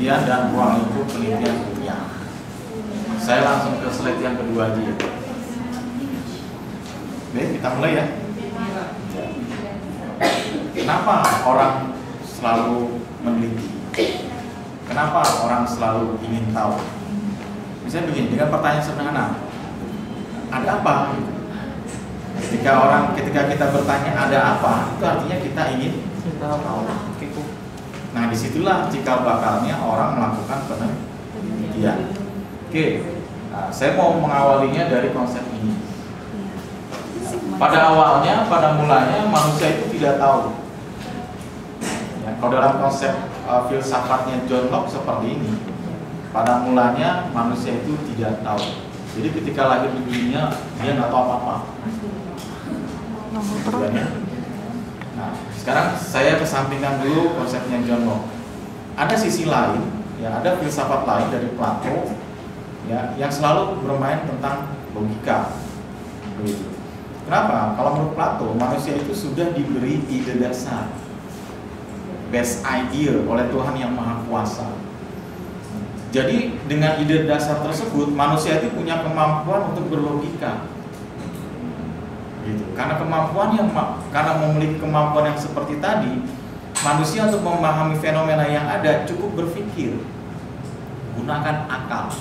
penelitian dan ruang lingkup penelitian ilmiah. Saya langsung ke slide yang kedua aja ya. Oke, kita mulai ya. Kenapa orang selalu meneliti? Kenapa orang selalu ingin tahu? Misalnya begini, dengan pertanyaan sederhana, ada apa? Ketika kita bertanya ada apa, itu artinya kita ingin tahu. Nah, disitulah cikal bakalnya orang melakukan penelitian. Oke, nah, saya mau mengawalinya dari konsep ini. Pada awalnya, pada mulanya manusia itu tidak tahu. Ya, kalau dalam konsep filsafatnya John Locke seperti ini, pada mulanya manusia itu tidak tahu. Jadi ketika lahir di dunia dia nggak tahu apa-apa. Nah, sekarang saya kesampingkan dulu konsepnya John Locke. Ada sisi lain, ya ada filsafat lain dari Plato, ya yang selalu bermain tentang logika. Begitu. Kenapa? Kalau menurut Plato, manusia itu sudah diberi ide dasar, best idea oleh Tuhan yang Maha Kuasa. Jadi dengan ide dasar tersebut, manusia itu punya kemampuan untuk berlogika. Gitu. Karena memiliki kemampuan yang seperti tadi, manusia untuk memahami fenomena yang ada cukup berpikir, gunakan akal.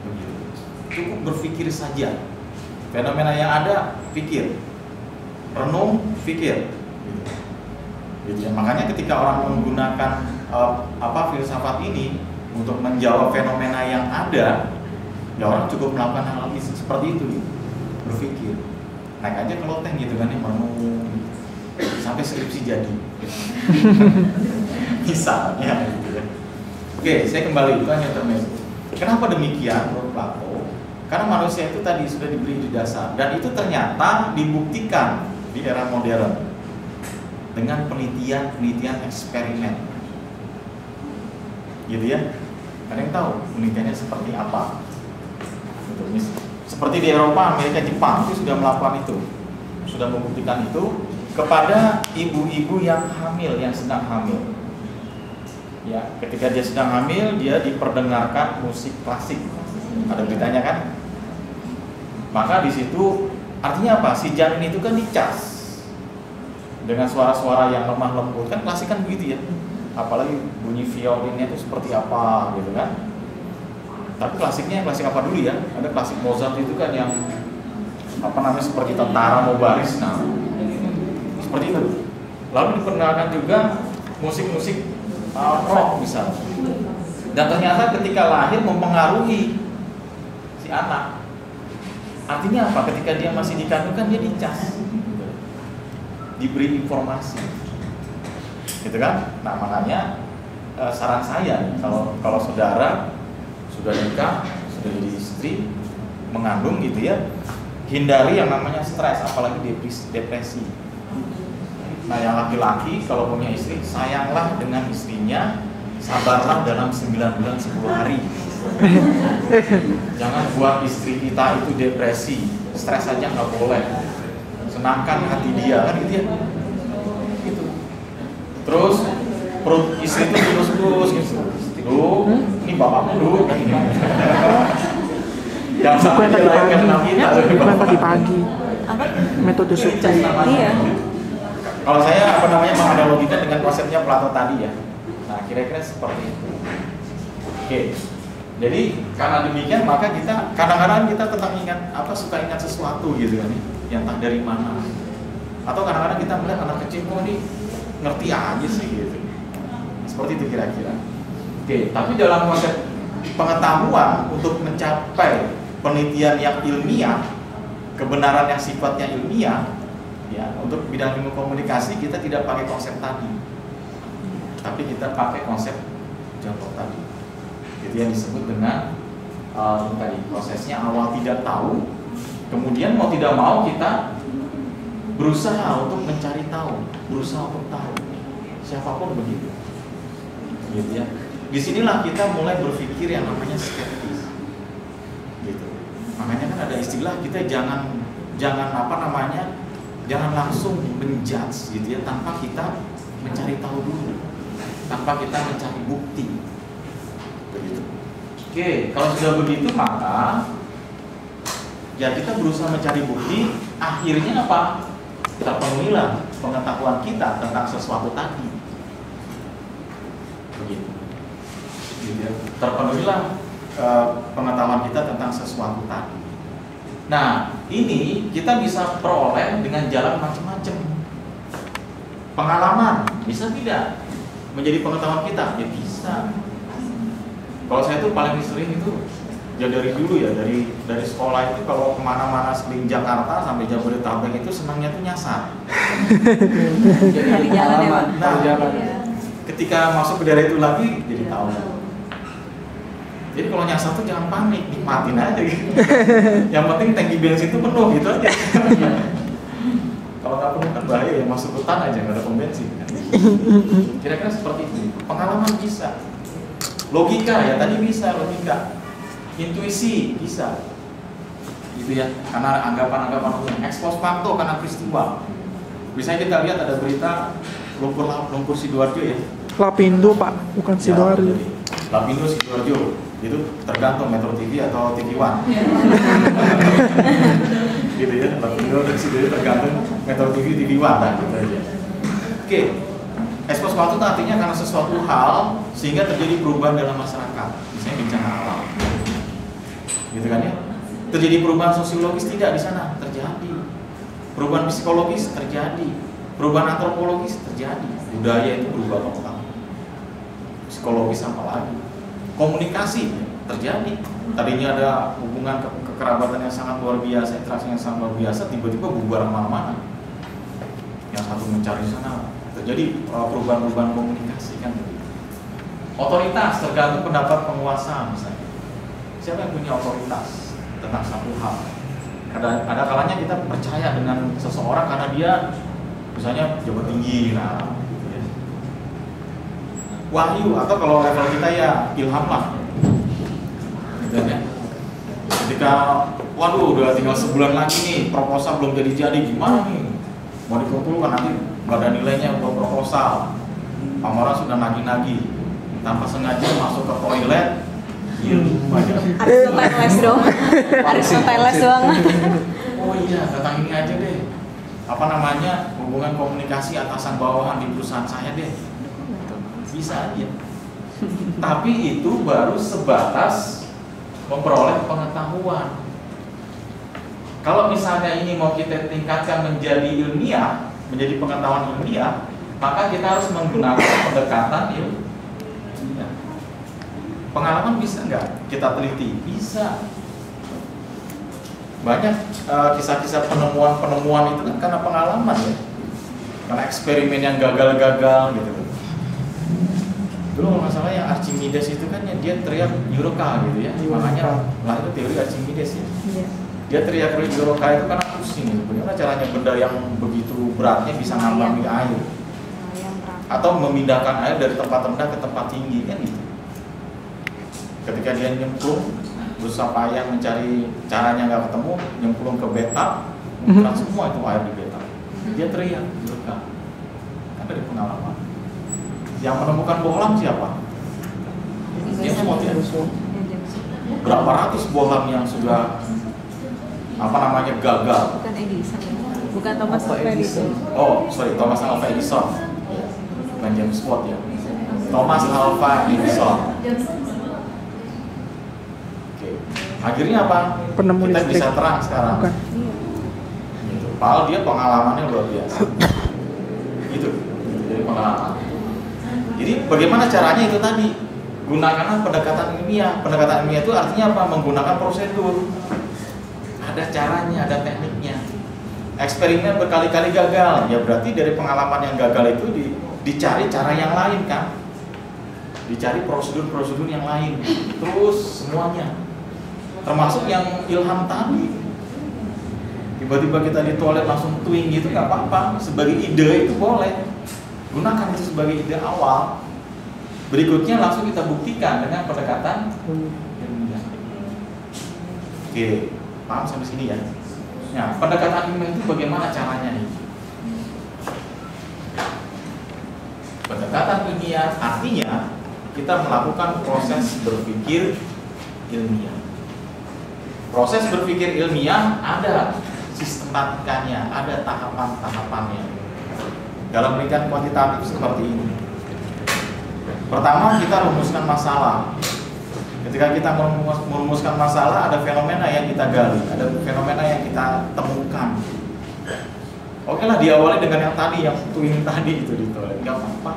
Begitu. Cukup berpikir saja. Fenomena yang ada, pikir, renung, pikir. Gitu. Ya, makanya ketika orang menggunakan filsafat ini untuk menjawab fenomena yang ada, ya orang cukup melakukan hal seperti itu, gitu. Berpikir. Naik aja ke loteng gitu kan, merenung sampai skripsi jadi. Misalnya gitu ya. Oke, saya kembali itu hanya intermezzo. Kenapa demikian menurut Plato? Karena manusia itu tadi sudah diberi ide dasar, dan itu ternyata dibuktikan di era modern dengan penelitian eksperimen. Gitu ya. Ada yang tahu penelitiannya seperti apa? Gitu. Seperti di Eropa, Amerika, Jepang itu sudah melakukan itu, sudah membuktikan itu kepada ibu-ibu yang hamil, yang sedang hamil. Ya, ketika dia sedang hamil, dia diperdengarkan musik klasik. Ada beritanya kan? Maka di situ artinya apa? Si janin itu kan dicas dengan suara-suara yang lemah lembut, kan klasik kan begitu ya. Apalagi bunyi violinnya itu seperti apa gitu kan? Tapi klasiknya klasik apa dulu ya? Ada klasik Mozart itu kan yang seperti tentara mau baris, nah seperti itu. Lalu diperkenalkan juga musik-musik rock misalnya. Dan ternyata ketika lahir mempengaruhi si anak. Artinya apa? Ketika dia masih dikandungkan dia dicas, diberi informasi, gitu kan? Nah makanya saran saya kalau saudara sudah nikah, sudah jadi istri, mengandung gitu ya, hindari yang namanya stres, apalagi depresi. Nah yang laki-laki kalau punya istri, sayanglah dengan istrinya, sabarlah dalam 9 bulan 10 hari. Jangan buat istri kita itu depresi, stres aja nggak boleh. Senangkan hati dia, kan gitu ya. Gitu. Terus perut istri itu terus gitu. Ini bapakmu dulu. Jangan sampai dilahirkan kita. Pagi-pagi. Apa? Metode sukses. Iya. Kalau saya menganalogikan dengan konsepnya Plato tadi ya. Nah kira-kira seperti itu. Oke. Jadi karena demikian maka kita kadang-kadang kita tetap suka ingat sesuatu gitu kan, yang entah dari mana. Atau kadang-kadang kita melihat anak kecil kok nih ngerti aja sih gitu. Seperti itu kira-kira. Oke, tapi dalam konsep pengetahuan untuk mencapai penelitian yang ilmiah, kebenaran yang sifatnya ilmiah, ya untuk bidang ilmu komunikasi kita tidak pakai konsep tadi, tapi kita pakai konsep contoh tadi. Itu yang disebut dengan tadi prosesnya awal tidak tahu, kemudian mau tidak mau kita berusaha untuk mencari tahu, berusaha untuk tahu, siapapun begitu, gitu ya. Disinilah kita mulai berpikir yang namanya skeptis, gitu. Makanya kan ada istilah kita jangan langsung menjudge gitu ya, tanpa kita mencari tahu dulu, tanpa kita mencari bukti. Oke, kalau sudah begitu maka ya kita berusaha mencari bukti, akhirnya apa? Terpenuhilah pengetahuan kita tentang sesuatu tadi. Begitu. Terpenuhilah pengetahuan kita tentang sesuatu tadi. Nah, ini kita bisa peroleh dengan jalan macam-macam. Pengalaman bisa tidak menjadi pengetahuan kita? Ya bisa. Kalau saya tuh paling sering itu ya dari dulu ya, dari sekolah itu kalau kemana-mana sekeliling Jakarta sampai Jabodetabek itu senangnya tuh nyasar. Jadi pengalaman. Nah, ketika masuk ke daerah itu lagi jadi tahu. Jadi kalau nyasar tuh jangan panik, nikmatin aja gitu. Yang penting tangki bensin itu penuh gitu aja. Kalau nggak penuh kan bahaya ya, masuk hutan aja nggak ada pom bensin. Kira-kira seperti itu. Pengalaman bisa, logika ya tadi bisa logika, intuisi bisa, gitu ya. Karena anggapan-anggapan umum, ekspos fakto karena peristiwa. Misalnya kita lihat ada berita lumpur Sidoarjo ya. Lapindo Pak, bukan Sidoarjo. Lapindo Sidoarjo. Itu tergantung Metro TV atau TV One. Gitu ya, Lapindo dan Sidoarjo tergantung Metro TV, TV One lah gitu aja. Oke, ekspos fakto itu artinya karena sesuatu hal sehingga terjadi perubahan dalam masyarakat, misalnya bencana alam, gitu kan ya. Terjadi perubahan sosiologis tidak di sana terjadi, perubahan psikologis terjadi, perubahan antropologis terjadi, budaya itu berubah total, psikologis apa lagi, komunikasi terjadi. Tadinya ada hubungan kekerabatan yang sangat luar biasa, interaksi yang sangat luar biasa, tiba-tiba bubar kemana-mana. Yang satu mencari sana, terjadi perubahan-perubahan komunikasi kan. Otoritas tergantung pendapat penguasa misalnya. Siapa yang punya otoritas tentang satu hal? Ada kalanya kita percaya dengan seseorang karena dia misalnya jabat tinggi, nah, gitu ya. Wahyu atau kalau level kita ya ilham lah, gitu ya. Ketika waduh udah tinggal sebulan lagi nih proposal belum jadi gimana nih mau dikumpulkan nanti nggak ada nilainya untuk proposal, Pamora sudah nagih-nagih tanpa sengaja masuk ke toilet. Harus dong. Harus les doang. Oh iya, datang ini aja deh. Apa namanya, hubungan komunikasi atasan bawahan di perusahaan saya deh. Bisa aja. Tapi itu baru sebatas memperoleh pengetahuan. Kalau misalnya ini mau kita tingkatkan menjadi ilmiah, menjadi pengetahuan ilmiah, maka kita harus menggunakan pendekatan ilmiah. Pengalaman bisa nggak kita teliti? Bisa. Banyak kisah-kisah penemuan itu kan karena pengalaman ya, karena eksperimen yang gagal-gagal gitu. Dulu kalau masalah yang Archimedes itu kan ya, dia teriak Eureka gitu ya, makanya lah itu teori Archimedes ya. Dia teriak Eureka itu karena pusing gitu. Bagaimana caranya benda yang begitu beratnya bisa ngambang di air, atau memindahkan air dari tempat rendah ke tempat tinggi kan gitu. Ketika dia nyemplung, berusaha payah mencari caranya nggak ketemu, nyemplung ke bathtub, mengurangi semua itu air di bathtub. Dia teriak, Eureka. Kan dari pengalaman. Yang menemukan bohlam siapa? James Watt ya. Berapa ratus bohlam yang sudah gagal? Bukan Edison, bukan Thomas Alva Edison. Oh, sorry, Thomas Alva Edison. Bukan James Watt ya. Thomas Alva Edison. Akhirnya apa? Penemu kita listrik. bisa terang sekarang. Bukan. Gitu. Padahal dia pengalamannya luar biasa. Gitu. Jadi pengalaman. Jadi bagaimana caranya itu tadi? Gunakanlah pendekatan ilmiah. Pendekatan ilmiah itu artinya apa? Menggunakan prosedur. Ada caranya, ada tekniknya. Eksperimen berkali-kali gagal, ya berarti dari pengalaman yang gagal itu dicari cara yang lain kan? Dicari prosedur-prosedur yang lain. Terus semuanya. Termasuk yang ilham tadi, tiba-tiba kita di toilet langsung twing gitu nggak apa-apa, sebagai ide itu boleh, gunakan itu sebagai ide awal. Berikutnya langsung kita buktikan dengan pendekatan ilmiah. Oke, paham sampai sini ya? Nah, pendekatan ilmiah itu bagaimana caranya nih? Pendekatan ilmiah artinya kita melakukan proses berpikir ilmiah. Proses berpikir ilmiah ada sistematikanya, ada tahapan-tahapannya. Dalam penelitian kuantitatif seperti ini. Pertama, kita rumuskan masalah. Ketika kita merumuskan masalah, ada fenomena yang kita gali, ada fenomena yang kita temukan. Oke lah, diawali dengan yang tadi, yang twin tadi itu di toilet, nggak apa-apa.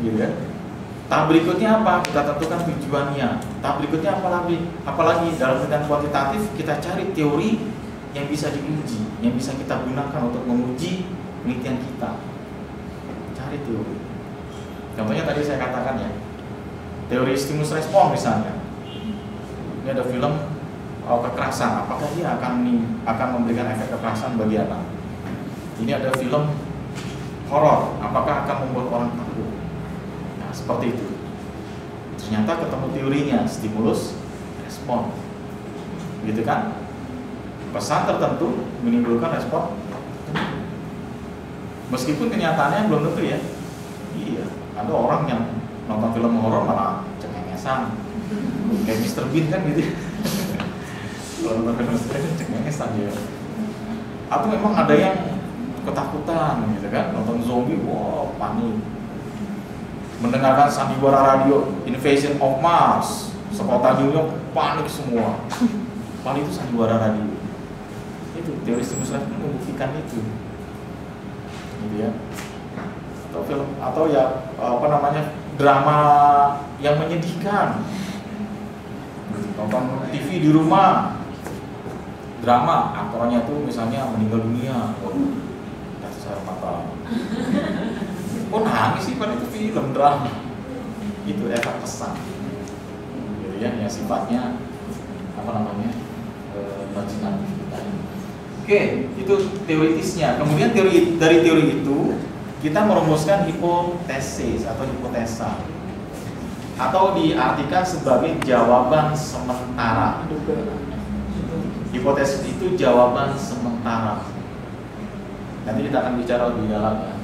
Gitu ya. Tahap berikutnya apa? Kita tentukan tujuannya. Tahap berikutnya apalagi dalam penelitian kuantitatif kita cari teori yang bisa diuji, yang bisa kita gunakan untuk menguji penelitian kita. Cari teori. Contohnya tadi saya katakan ya, teori stimulus respon misalnya. Ini ada film kekerasan, apakah dia akan memberikan efek kekerasan bagi anak? Ini ada film horor, apakah akan membuat orang takut? Nah, seperti itu. Ternyata ketemu teorinya, stimulus respon, gitu kan? Pesan tertentu menimbulkan respon, meskipun kenyataannya belum tentu ya. Iya, ada orang yang nonton film horor malah cengengesan, kayak Mr. Bean kan gitu. Kalau nonton film Mr. Bean cengengesan ya. Atau memang ada yang ketakutan gitu kan, nonton zombie, wow panik. Mendengarkan sandiwara radio Invasion of Mars, sekota New York panik semua. Paling itu sandiwara radio. Itu teori stimulus respon membuktikan itu. Gitu ya. Atau film atau ya drama yang menyedihkan. Nonton TV di rumah, drama aktornya tuh misalnya meninggal dunia, kasih air mata. Kok nangis sih, kan itu film drama. Itu efek pesan, gitu ya, yang sifatnya imajinatif kita. Oke, itu teoritisnya. Kemudian dari teori itu kita merumuskan hipotesis atau hipotesa, atau diartikan sebagai jawaban sementara. Hipotesis itu jawaban sementara. Nanti kita akan bicara lebih dalam ya.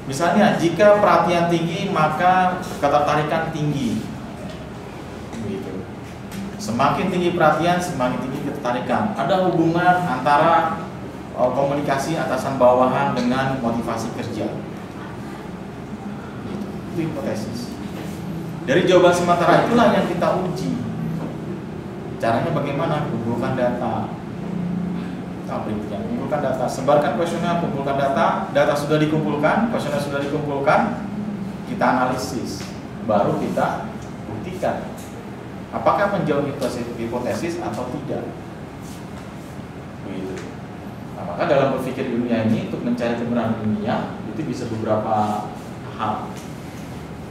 Misalnya, jika perhatian tinggi maka ketertarikan tinggi. Begitu. Semakin tinggi perhatian, semakin tinggi ketertarikan. Ada hubungan antara komunikasi atasan bawahan dengan motivasi kerja. Itu hipotesis. Dari jawaban sementara itulah yang kita uji. Caranya bagaimana? Kumpulkan data. Kumpulkan data, sebarkan kuesioner, kumpulkan data sudah dikumpulkan, kuesioner sudah dikumpulkan, kita analisis, baru kita buktikan apakah menjawab hipotesis atau tidak. Begitu. Nah, maka dalam berpikir ilmiah ini, untuk mencari kebenaran ilmiah itu bisa beberapa hal.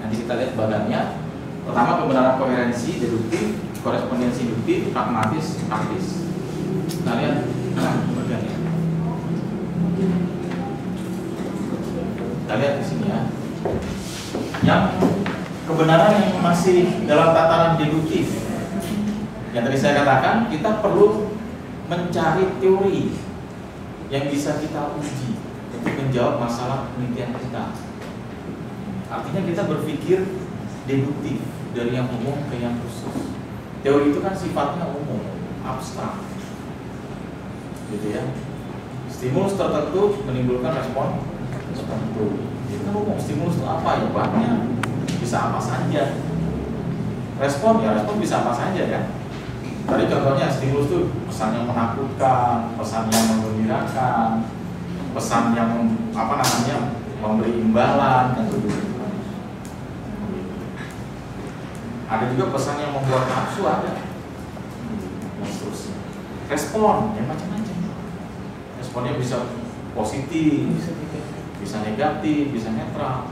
Nanti kita lihat badannya. Pertama, kebenaran koherensi, deduktif, korespondensi induktif, pragmatis, praktis. Kita lihat badannya. Kita lihat di sini ya. Yang kebenaran yang masih dalam tataran deduktif, yang tadi saya katakan, kita perlu mencari teori yang bisa kita uji untuk menjawab masalah penelitian kita. Artinya kita berpikir deduktif, dari yang umum ke yang khusus. Teori itu kan sifatnya umum, abstrak, gitu ya. Stimulus tertentu menimbulkan respon tertentu. Itu kan umum. Stimulus itu apa ya? Banyak, bisa apa saja. Respon ya, respon bisa apa saja ya. Tadi contohnya stimulus itu pesan yang menakutkan, pesan yang menggembirakan, pesan yang memberi imbalan dan begitu. Ada juga pesan yang membuat nafsu, ada. Dan seterusnya. Respon yang macam-macam. Responnya bisa positif, bisa negatif, bisa netral.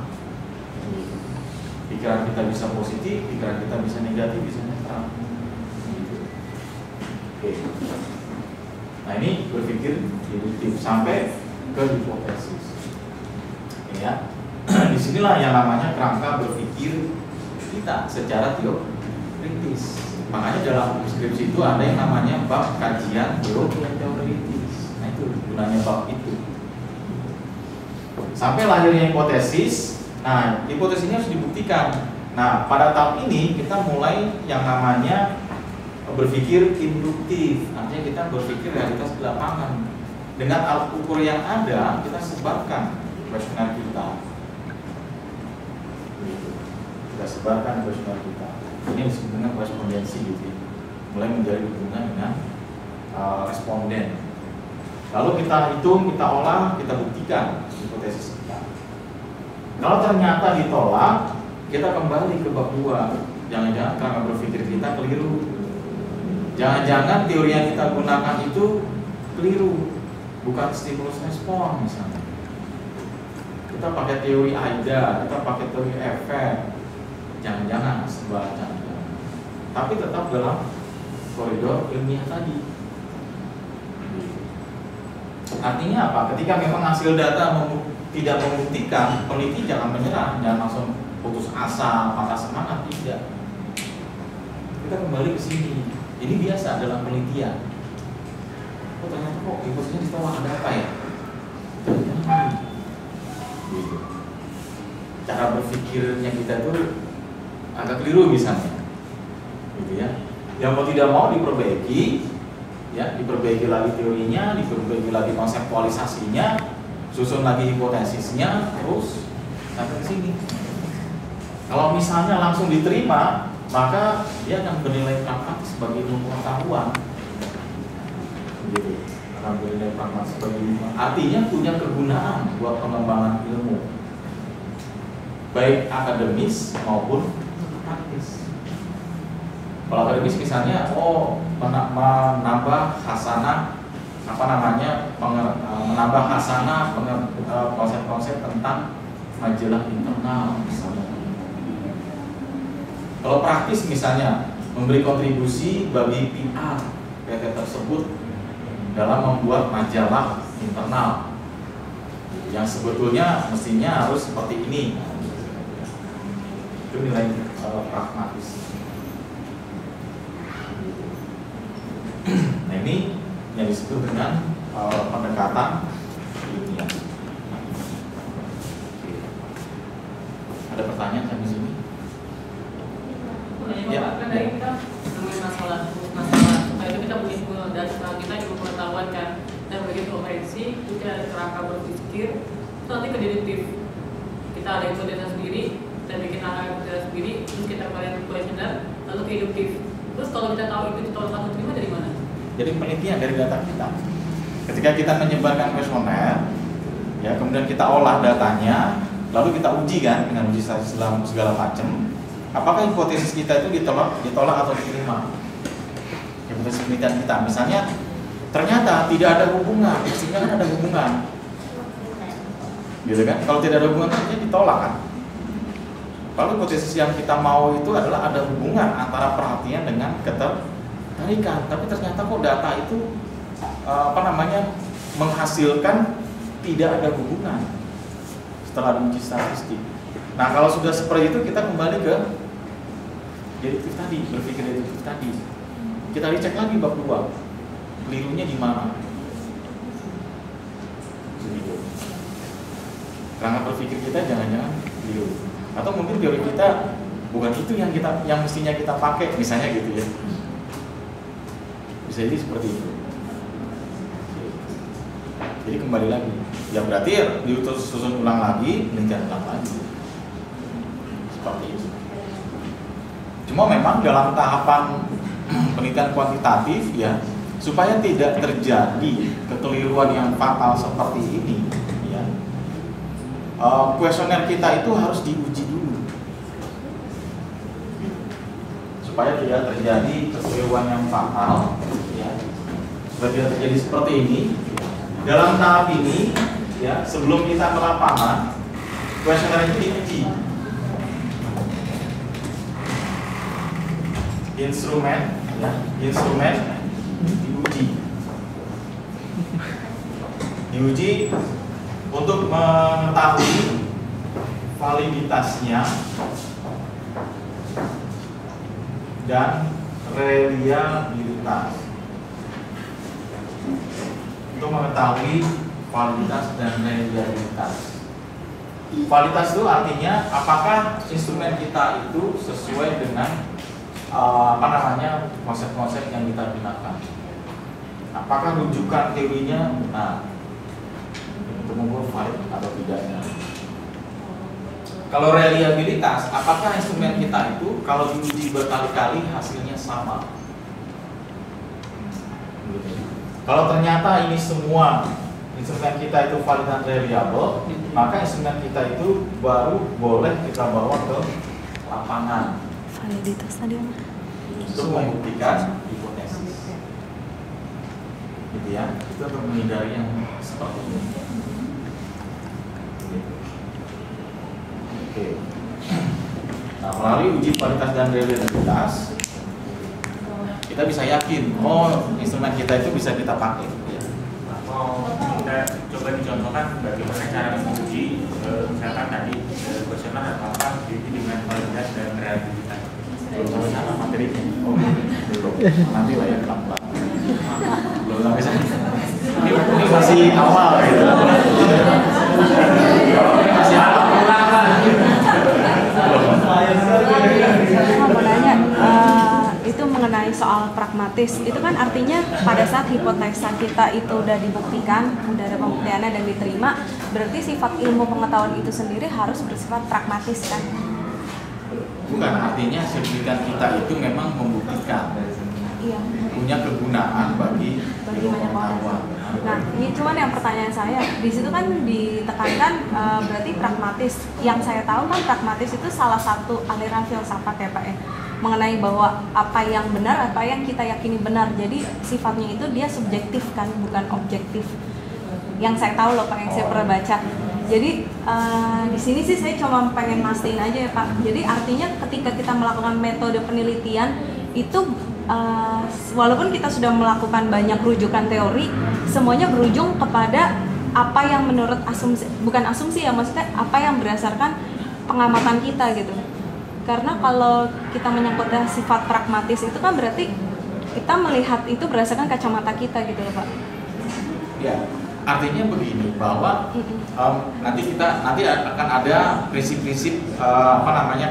Pikiran kita bisa positif, pikiran kita bisa negatif, bisa netral. Oke. Nah, ini berpikir deduktif sampai ke hipotesis. Ya. Disinilah yang namanya kerangka berpikir kita secara teoritis. Makanya dalam skripsi itu ada yang namanya bab kajian teoritis. Nah, itu gunanya bab itu. Sampai lahirnya hipotesis. Nah, hipotesis ini harus dibuktikan. Nah, pada tahap ini kita mulai yang namanya berpikir induktif, artinya kita berpikir realitas di lapangan. Dengan alat ukur yang ada, kita sebarkan kuesioner kita. Kita sebarkan kuesioner kita. Ini disebut dengan korespondensi gitu ya. Mulai menjadi hubungan dengan responden. Lalu kita hitung, kita olah, kita buktikan hipotesis kita. Kalau ternyata ditolak, kita kembali ke bab 2. Jangan-jangan karena berpikir kita keliru. Jangan-jangan teori yang kita gunakan itu keliru, bukan stimulus respon misalnya. Kita pakai teori AIDA, kita pakai teori efek. Jangan-jangan sebaliknya. Tapi tetap dalam koridor ilmiah tadi. Artinya apa? Ketika memang hasil data tidak membuktikan, peneliti jangan menyerah, jangan langsung putus asa, patah semangat, tidak. Kita kembali ke sini. Ini biasa dalam penelitian. Oh ternyata kok hipotesisnya ditolak, ada apa ya? Gitu. Cara berpikirnya kita tuh agak keliru misalnya, gitu ya. Yang mau tidak mau diperbaiki, ya, diperbaiki lagi teorinya, diperbaiki lagi konseptualisasinya, susun lagi hipotesisnya, terus sampai ke sini. Kalau misalnya langsung diterima, maka dia akan bernilai pragmatis sebagai ilmu pengetahuan. Gitu. Akan bernilai pragmatis sebagai ilmu. Artinya punya kegunaan buat pengembangan ilmu, baik akademis maupun praktis. Kalau akademis misalnya, menambah hasanah, menambah hasanah konsep-konsep tentang majalah internal misalnya. Kalau praktis misalnya, memberi kontribusi bagi PR PT tersebut dalam membuat majalah internal yang sebetulnya mestinya harus seperti ini. Itu nilai pragmatis. Nah ini yang disebut dengan pendekatan ilmiah. Ada pertanyaan sampai sini? Ya, kan dari kita ngomongin masalah supaya itu kita punya data, kita juga pengetahuan kan, dan bagi profesi kita ada kerangka berpikir, itu nanti ke deduktif. Kita ada hipotesis sendiri, kita bikin hipotesis sendiri, terus kita kalian kuesioner, lalu ke deduktif. Terus kalau kita tahu itu ditolak atau terima dari mana? Jadi penelitian dari data kita. Ketika kita menyebarkan kuesioner, ya kemudian kita olah datanya, lalu kita uji kan dengan uji segala macam. Apakah hipotesis kita itu ditolak atau diterima? Hipotesis penelitian kita, misalnya ternyata tidak ada hubungan, mestinya kan ada hubungan, gitu kan? Kalau tidak ada hubungan, artinya ditolak kan? Lalu hipotesis yang kita mau itu adalah ada hubungan antara perhatian dengan ketertarikan, tapi ternyata kok data itu menghasilkan tidak ada hubungan setelah diuji statistik. Nah kalau sudah seperti itu kita kembali ke deduktif tadi, berpikir deduktif tadi. Kita dicek lagi bab 2, kelirunya di mana. Karena berpikir kita jangan-jangan keliru. Atau mungkin teori kita bukan itu yang mestinya kita pakai, misalnya gitu ya. Bisa jadi seperti itu. Jadi kembali lagi, ya berarti disusun ulang lagi, penelitian ulang lagi. Seperti itu. Cuma memang dalam tahapan penelitian kuantitatif ya, supaya tidak terjadi kekeliruan yang fatal seperti ini ya, kuesioner kita itu harus diuji dulu supaya tidak terjadi kekeliruan yang fatal ya, supaya tidak terjadi seperti ini. Dalam tahap ini ya, sebelum kita ke lapangan, kuesioner itu diuji. Instrumen diuji untuk mengetahui validitasnya dan reliabilitas. Untuk mengetahui validitas dan reliabilitas. Validitas itu artinya apakah instrumen kita itu sesuai dengan konsep-konsep yang kita gunakan. Apakah rujukan teorinya benar untuk mengukur valid atau tidaknya. Kalau reliabilitas, apakah instrumen kita itu kalau diuji berkali-kali hasilnya sama. Kalau ternyata ini semua instrumen kita itu valid dan reliable, maka instrumen kita itu baru boleh kita bawa ke lapangan Validitas tadi apa? untuk membuktikan hipotesis. Gitu ya, itu untuk menghindari yang seperti ini. Oke. Nah, melalui uji validitas dan reliabilitas, kita bisa yakin, instrumen kita itu bisa kita pakai. Kita coba dicontohkan bagaimana cara menguji, misalkan tadi kuesioner apa dengan validitas dan reliabilitas. Belum sampai sana materinya. Belum. Nanti lah ya pelan-pelan. Belum sampai sana. Ini masih awal gitu. Ini masih awal. Saya mau nanya, itu mengenai soal pragmatis. Itu kan artinya pada saat hipotesa kita itu udah dibuktikan, udah ada pembuktiannya dan diterima, berarti sifat ilmu pengetahuan itu sendiri harus bersifat pragmatis kan? Bukan, artinya sertifikat kita itu memang membuktikan. Iya. Punya kegunaan bagi ilmu Banyak orang. pengetahuan. Nah, ini cuman yang pertanyaan saya di situ kan ditekankan berarti pragmatis. Yang saya tahu kan pragmatis itu salah satu aliran filsafat ya Pak ya, mengenai bahwa apa yang benar, apa yang kita yakini benar. Jadi sifatnya itu dia subjektif kan, bukan objektif. Yang saya tahu loh Pak, yang saya pernah baca. Jadi di sini sih saya cuma pengen mastiin aja ya Pak. Jadi artinya ketika kita melakukan metode penelitian itu walaupun kita sudah melakukan banyak rujukan teori, semuanya berujung kepada apa yang menurut asumsi, bukan asumsi ya, maksudnya apa yang berdasarkan pengamatan kita gitu. Karena kalau kita menyangkutnya sifat pragmatis itu kan berarti kita melihat itu berdasarkan kacamata kita gitu loh Pak. Ya, artinya begini bahwa nanti akan ada prinsip-prinsip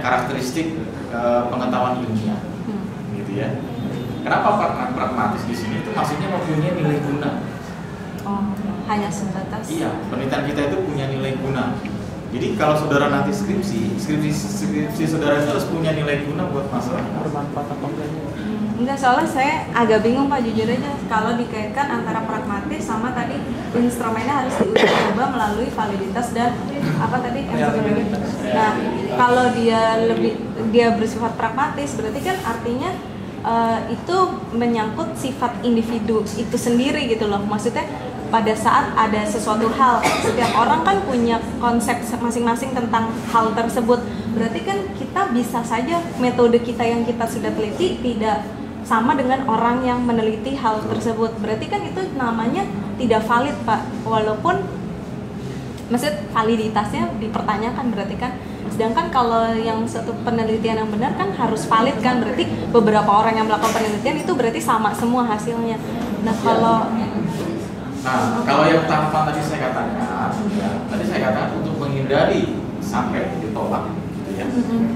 karakteristik pengetahuan ilmiah, gitu ya. Kenapa pragmatis di sini? Itu maksudnya mempunyai nilai guna. Oh, hanya sebatas. Iya, penelitian kita itu punya nilai guna. Jadi kalau saudara nanti skripsi saudara itu harus punya nilai guna buat masyarakat. Bermanfaat atau enggaknya? Enggak, soalnya saya agak bingung Pak, jujur aja kalau dikaitkan antara pragmatis sama tadi instrumennya harus diuji coba melalui validitas dan apa tadi Reliabilitas. Nah, kalau dia bersifat pragmatis berarti kan artinya itu menyangkut sifat individu itu sendiri gitu loh. Maksudnya pada saat ada sesuatu hal, setiap orang kan punya konsep masing-masing tentang hal tersebut. Berarti kan kita bisa saja metode kita yang kita sudah teliti tidak sama dengan orang yang meneliti hal tersebut. Berarti kan itu namanya tidak valid Pak. Walaupun maksud validitasnya dipertanyakan berarti kan. Sedangkan kalau yang satu penelitian yang benar kan harus valid kan, berarti beberapa orang yang melakukan penelitian itu berarti sama semua hasilnya. Nah kalau yang tahapan tadi saya katakan, untuk menghindari sampai ditolak, gitu ya.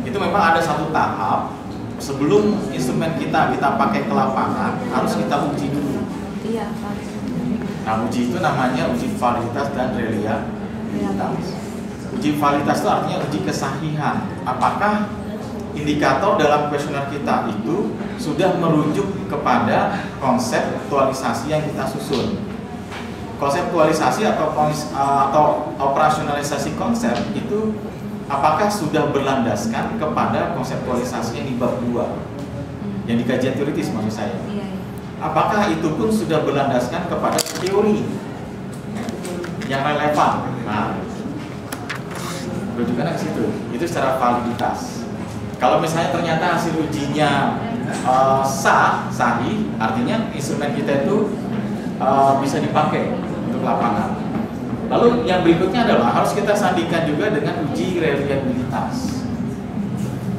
Itu memang ada satu tahap sebelum instrumen kita pakai ke lapangan harus kita uji dulu. Iya. Nah, uji itu namanya uji validitas dan reliabilitas. Uji validitas itu artinya uji kesahihan. Apakah indikator dalam kuesioner kita itu sudah merujuk kepada konseptualisasi yang kita susun. Konseptualisasi atau operasionalisasi konsep itu apakah sudah berlandaskan kepada konseptualisasi yang di bab 2 yang di kajian teoritis maksud saya. Iya. Apakah itu pun sudah berlandaskan kepada teori yang relevan. Nah, rujukannya ke situ. Itu secara validitas. Kalau misalnya ternyata hasil ujinya sahih, artinya instrumen kita itu bisa dipakai untuk lapangan. Lalu yang berikutnya adalah harus kita sandingkan juga dengan uji reliabilitas.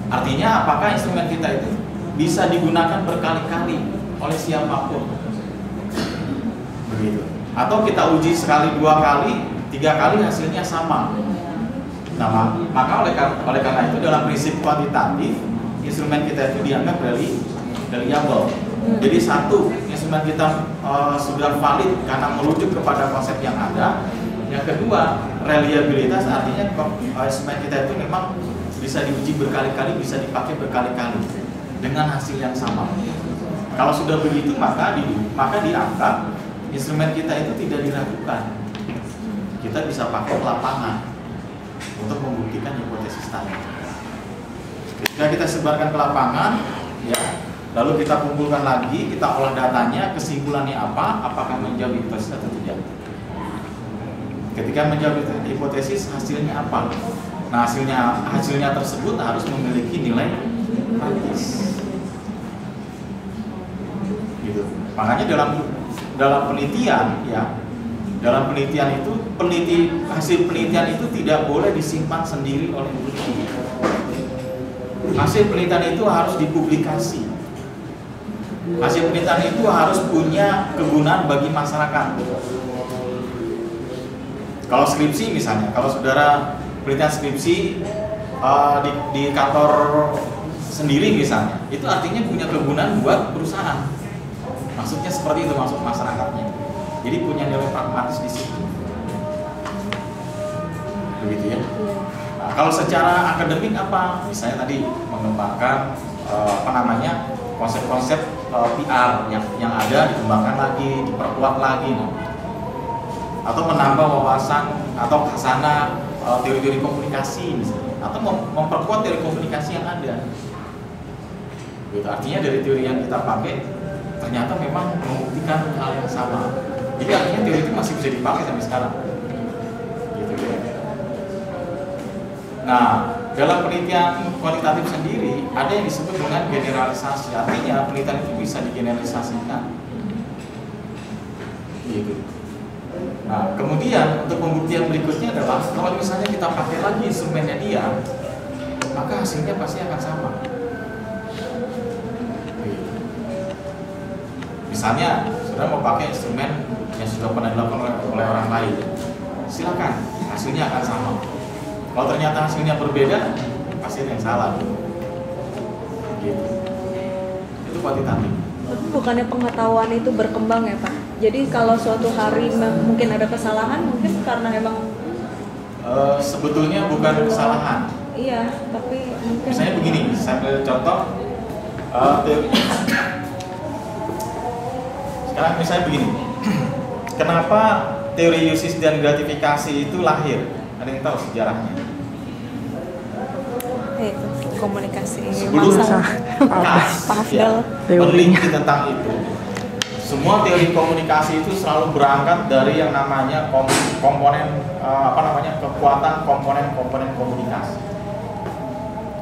Artinya apakah instrumen kita itu bisa digunakan berkali-kali oleh siapapun, begitu? Atau kita uji sekali, 2 kali, 3 kali hasilnya sama. Nah, maka oleh karena itu dalam prinsip kuantitatif instrumen kita itu dianggap reliable. Jadi satu, instrumen kita sudah valid karena merujuk kepada konsep yang ada. Yang kedua, reliabilitas artinya instrumen kita itu memang bisa diuji berkali-kali, bisa dipakai berkali-kali dengan hasil yang sama. Kalau sudah begitu maka dianggap instrumen kita itu tidak diragukan. Kita bisa pakai ke lapangan untuk membuktikan hipotesis tadi. Ketika kita sebarkan ke lapangan, ya, lalu kita kumpulkan lagi, kita olah datanya, kesimpulannya apa, apakah menjawab hipotesis atau tidak. Ketika menjawab hipotesis, hasilnya apa? Nah, hasilnya tersebut harus memiliki nilai praktis. Gitu. Makanya dalam penelitian, ya, dalam penelitian itu hasil penelitian itu tidak boleh disimpan sendiri oleh peneliti. Hasil penelitian itu harus dipublikasi. Hasil penelitian itu harus punya kegunaan bagi masyarakat. Kalau skripsi misalnya, kalau saudara penelitian skripsi di kantor sendiri misalnya, itu artinya punya kegunaan buat perusahaan. Maksudnya seperti itu, maksud masyarakatnya. Jadi punya nilai pragmatis di situ. Begitu ya. Nah, kalau secara akademik apa? Misalnya tadi mengembangkan konsep-konsep PR yang ada dikembangkan lagi, diperkuat lagi, atau menambah wawasan atau khasana teori-teori komunikasi misalnya, atau memperkuat teori komunikasi yang ada. Gitu. Artinya dari teori yang kita pakai ternyata memang membuktikan hal yang sama. Jadi artinya teori itu masih bisa dipakai sampai sekarang. Gitu ya. Nah, dalam penelitian kualitatif sendiri ada yang disebut dengan generalisasi. Artinya penelitian itu bisa digeneralisasikan. Gitu. Nah, kemudian untuk pembuktian berikutnya adalah kalau misalnya kita pakai lagi instrumennya dia, maka hasilnya pasti akan sama. Misalnya, saudara mau pakai instrumen yang sudah pernah dilakukan oleh orang lain, silakan, hasilnya akan sama. Kalau ternyata hasilnya berbeda, pasti ada yang salah. Gitu. Itu kuantitatif. Tapi bukannya pengetahuan itu berkembang ya Pak? Jadi kalau suatu hari mungkin ada kesalahan, mungkin karena emang sebetulnya bukan kesalahan. Iya, tapi mungkin. Misalnya begini, saya ambil contoh teori. Sekarang misalnya begini, kenapa teori usis dan gratifikasi itu lahir? Ada yang tahu sejarahnya? Itu komunikasi Sebelum maaf ya, peneliti tentang itu, semua teori komunikasi itu selalu berangkat dari yang namanya kekuatan komponen komunikasi.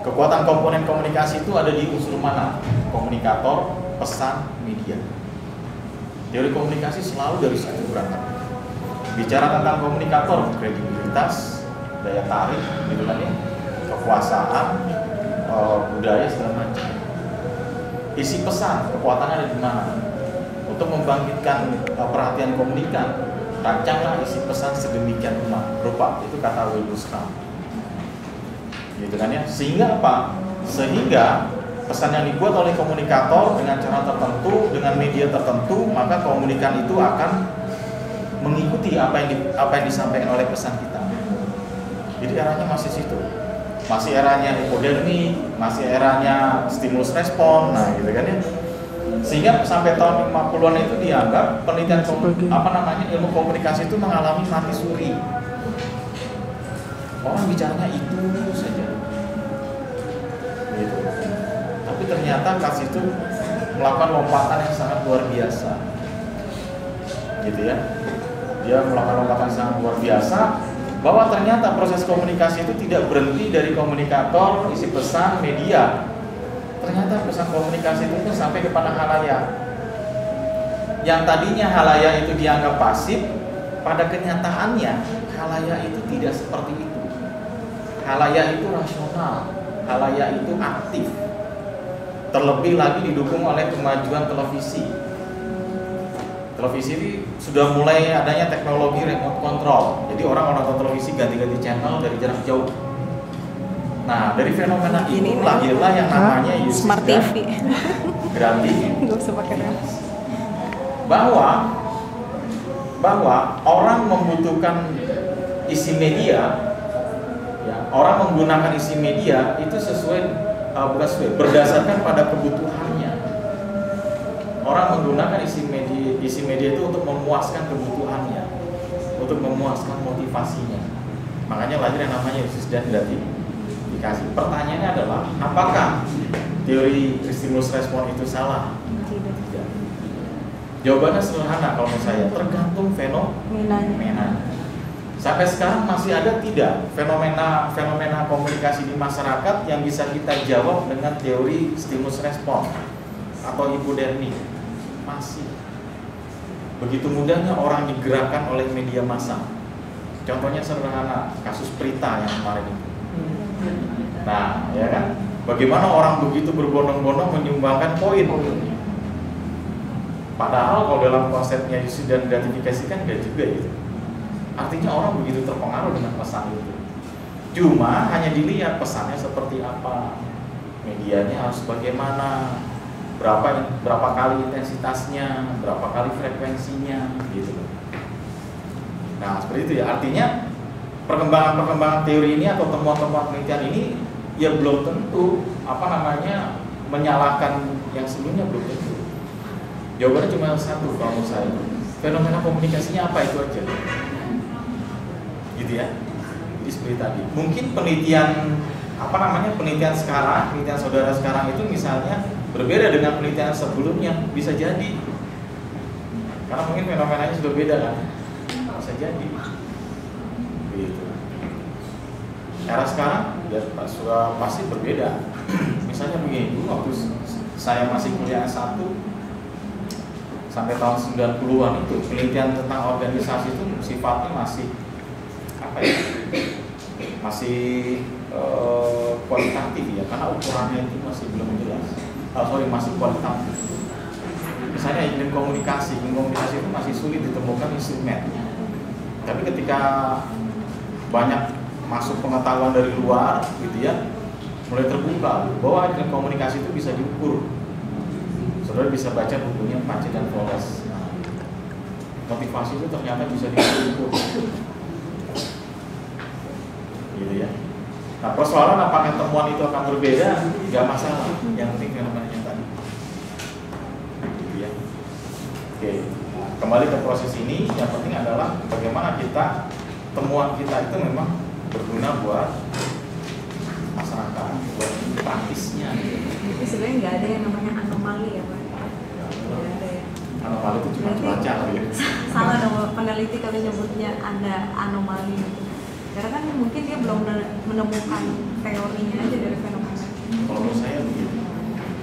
Kekuatan komponen komunikasi itu ada di unsur mana? Komunikator, pesan, media. Teori komunikasi selalu dari situ berangkat. Bicara tentang komunikator, kredibilitas, daya tarik, gitu kan ya, kekuasaan, budaya segala macam. Isi pesan, kekuatannya ada di mana? Untuk membangkitkan perhatian komunikan, rancanglah isi pesan sedemikian rupa. Itu kata Wilbur. Gitu kan ya. Sehingga apa? Sehingga pesan yang dibuat oleh komunikator dengan cara tertentu, dengan media tertentu, maka komunikan itu akan mengikuti apa yang disampaikan oleh pesan kita. Jadi eranya masih situ, masih eranya hipodermik, masih eranya stimulus respon, nah gitu kan ya. Sehingga sampai tahun 50-an itu dianggap penelitian ilmu komunikasi itu mengalami mati suri. Orang bicaranya itu saja. Gitu. Tapi ternyata Katz itu melakukan lompatan yang sangat luar biasa. Gitu ya. Dia melakukan lompatan yang sangat luar biasa bahwa ternyata proses komunikasi itu tidak berhenti dari komunikator, isi pesan, media. Ternyata pesan komunikasi itu sampai kepada halayak. Yang tadinya halayak itu dianggap pasif, pada kenyataannya halayak itu tidak seperti itu. Halayak itu rasional, halayak itu aktif. Terlebih lagi didukung oleh kemajuan televisi. Televisi ini sudah mulai adanya teknologi remote control. Jadi orang menonton televisi ganti-ganti channel dari jarak jauh. Nah, dari fenomena Ini itu lahirlah yang namanya usage Smart dan TV. gravity. Nggak usah pakai rem. bahwa orang membutuhkan isi media, ya, orang menggunakan isi media itu berdasarkan pada kebutuhannya. Orang menggunakan isi media itu untuk memuaskan kebutuhannya, untuk memuaskan motivasinya. Makanya lahir yang namanya usage dan gratifikasi. Pertanyaannya adalah, apakah teori stimulus respon itu salah? Tidak. Jawabannya sederhana kalau menurut saya, tergantung fenomena. Sampai sekarang masih ada tidak fenomena komunikasi di masyarakat yang bisa kita jawab dengan teori stimulus respon atau hipodermik? Masih. Begitu mudahnya orang digerakkan oleh media massa. Contohnya sederhana, kasus Prita yang kemarin itu. Nah, ya kan? Bagaimana orang begitu berbondong-bondong menyumbangkan koin? Padahal kalau dalam konsepnya usage dan gratifikasi kan enggak juga gitu. Artinya orang begitu terpengaruh dengan pesan itu. Cuma hanya dilihat pesannya seperti apa, medianya harus bagaimana, berapa kali intensitasnya, berapa kali frekuensinya, gitu. Nah, seperti itu ya. Artinya perkembangan teori ini atau temuan-temuan penelitian ini ya belum tentu menyalahkan yang sebelumnya, belum tentu. Jawabannya cuma satu kalau menurut saya. Fenomena komunikasinya apa itu aja. Gitu ya. Jadi seperti tadi. Mungkin penelitian sekarang, penelitian saudara sekarang itu misalnya berbeda dengan penelitian sebelumnya, bisa jadi. Karena mungkin fenomenanya sudah beda kan. Bisa jadi. Gitu. Era sekarang ya sudah pasti berbeda. Misalnya begini, dulu waktu saya masih kuliah S1 sampai tahun 90-an itu penelitian tentang organisasi itu sifatnya masih kualitatif ya, karena ukurannya itu masih belum jelas. Masih kualitatif. Misalnya iklim komunikasi itu masih sulit ditemukan instrumennya. Tapi ketika banyak masuk pengetahuan dari luar, gitu ya, mulai terbuka bahwa iklim komunikasi itu bisa diukur. Saudara bisa baca bukunya Pace dan Flores. Motivasi itu ternyata bisa diukur. Gitu ya. Nah, persoalan apakah temuan itu akan berbeda, nggak masalah. Yang penting fenomenanya tadi. Gitu ya. Oke. Nah, kembali ke proses ini, yang penting adalah bagaimana temuan kita itu memang berguna buat masyarakat, buat praktisnya. Tapi sebenarnya nggak ada yang namanya anomali ya, Pak. Nggak ada ya. Anomali itu cuma cuaca kali ya. Salah dong peneliti kalau nyebutnya ada anomali gitu. Karena kan mungkin dia belum menemukan teorinya aja dari fenomena. Kalau menurut saya begitu.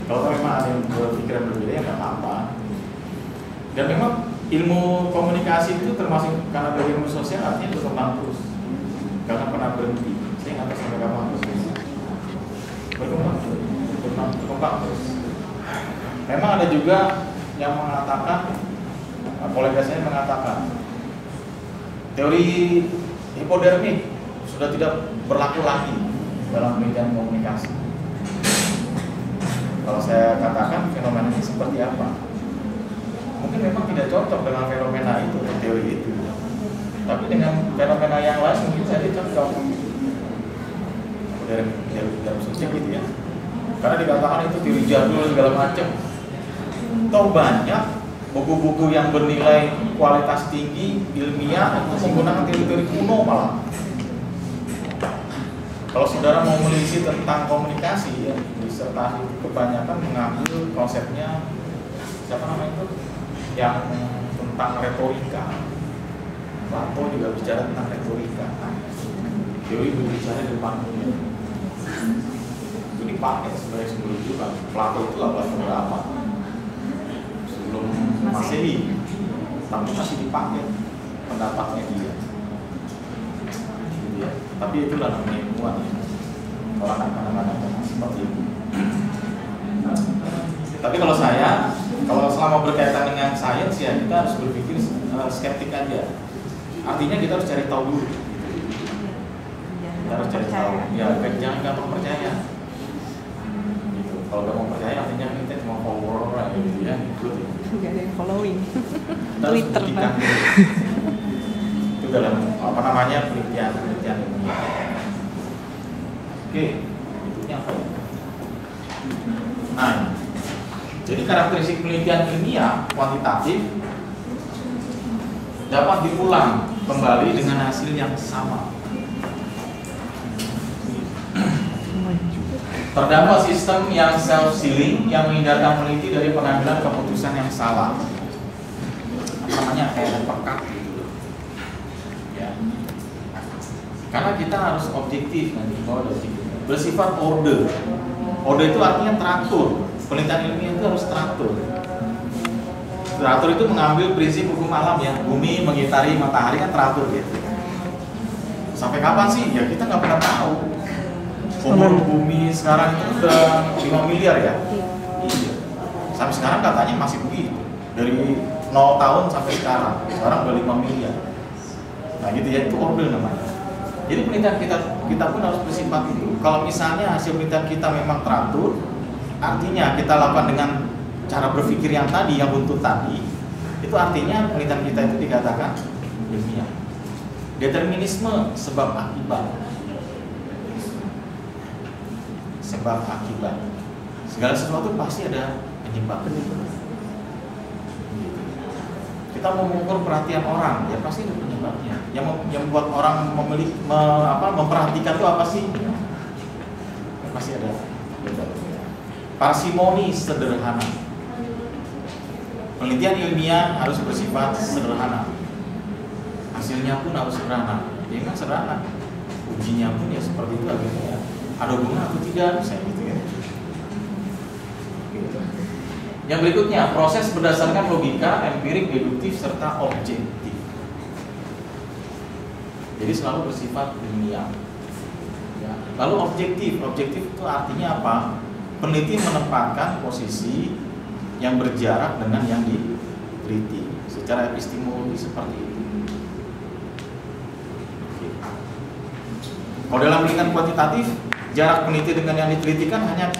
Kalau memang ada yang berpikiran berbeda ya nggak apa-apa. Dan memang ilmu komunikasi itu termasuk karena dari ilmu sosial artinya berkembang terus. Karena pernah berhenti. Saya nggak tahu sampai kapan terus. Berkembang terus. Memang ada juga yang mengatakan, kolega saya mengatakan, teori hipodermik sudah tidak berlaku lagi dalam penelitian komunikasi. Kalau saya katakan fenomena ini seperti apa? Mungkin memang tidak cocok dengan fenomena itu, teori itu. Tapi dengan fenomena yang lain mungkin saja cocok. Dalam subjek gitu ya. Karena dikatakan itu teori jadul segala macam. Toh banyak buku-buku yang bernilai kualitas tinggi ilmiah itu menggunakan teori-teori kuno malah. Kalau saudara mau meneliti tentang komunikasi ya, disertasi itu kebanyakan mengambil konsepnya siapa namanya itu yang tentang retorika. Plato juga bicara tentang retorika. Teori berbicara di depan umum. Itu dipakai sebagai sebelum juga. Plato itu abad berapa? Sebelum Masehi, tapi masih dipakai pendapatnya dia. Gitu ya. Tapi itulah namanya ilmuwan ya. Orang kadang-kadang seperti itu. Tapi kalau selama berkaitan dengan sains ya kita harus berpikir skeptik aja. Artinya kita harus cari tahu dulu. Kita harus cari tahu. Percaya. Ya, jangan gampang percaya. Gitu. Kalau nggak mau percaya, artinya kita cuma follower aja gitu ya, ikut. Ya. Nggak ada yang following. Kita harus Twitter buktikan. Itu dalam apa namanya penelitian ini. Oke, berikutnya apa ya? Nah, jadi karakteristik penelitian ilmiah kuantitatif dapat diulang kembali dengan hasil yang sama. Terdapat sistem yang self-sealing yang menghindarkan peneliti dari pengambilan keputusan yang salah. Apa namanya, kayak pekat gitu. Ya. Karena kita harus objektif nanti, bersifat order. Order itu artinya teratur. Penelitian ilmiah itu harus teratur. Teratur itu mengambil prinsip hukum alam ya, bumi mengitari matahari kan teratur gitu. Sampai kapan sih? Ya kita nggak pernah tahu. Umur bumi sekarang itu udah 5 miliar ya. Iya. Sampai sekarang katanya masih begitu. Dari 0 tahun sampai sekarang. Sekarang udah 5 miliar. Nah gitu ya, itu order namanya. Jadi penelitian kita pun harus bersifat itu. Kalau misalnya hasil penelitian kita memang teratur, artinya kita lakukan dengan cara berpikir yang tadi, yang buntut tadi, itu artinya penelitian kita itu dikatakan ilmiah. Determinisme sebab akibat. Sebab akibat. Segala sesuatu pasti ada penyebab. Kita mau mengukur perhatian orang, ya pasti ada penyebabnya. Yang membuat orang memperhatikan itu apa sih? Ya, pasti ada. Parsimoni sederhana. Penelitian ilmiah harus bersifat sederhana. Hasilnya pun harus sederhana. Ya kan sederhana. Ujinya pun ya seperti itu akhirnya. Ada hubungan atau tidak, misalnya gitu ya. Yang berikutnya, proses berdasarkan logika, empirik, deduktif, serta objektif. Jadi selalu bersifat ilmiah. Ya. Lalu objektif itu artinya apa? Peneliti menempatkan posisi yang berjarak dengan yang diteliti. Secara epistemologi seperti itu. Kalau dalam penelitian kuantitatif, jarak peneliti dengan yang ditelitikan hanya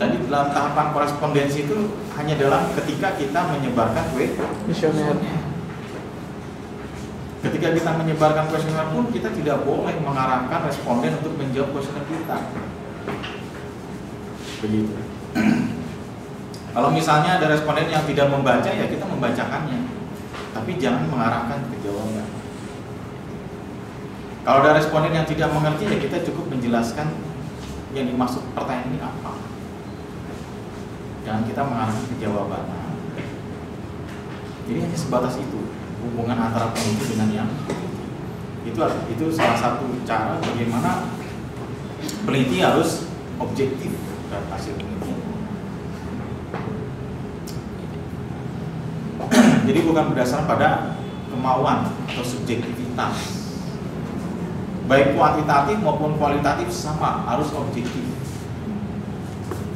tadi dalam tahapan korespondensi itu hanya dalam ketika kita menyebarkan Kuesioner. Ketika kita menyebarkan kuesioner pun kita tidak boleh mengarahkan responden untuk menjawab kuesioner kita. Begitu. Kalau misalnya ada responden yang tidak membaca, ya kita membacakannya, tapi jangan mengarahkan ke jawaban. Kalau ada responden yang tidak mengerti, ya kita cukup menjelaskan yang dimaksud pertanyaan ini apa. Jangan kita mengarahkan ke jawaban. Jadi hanya sebatas itu hubungan antara peneliti dengan yang itu salah satu cara bagaimana peneliti harus objektif terhadap hasil penelitian. Jadi bukan berdasarkan pada kemauan atau subjektivitas. Baik kuantitatif maupun kualitatif sama, harus objektif.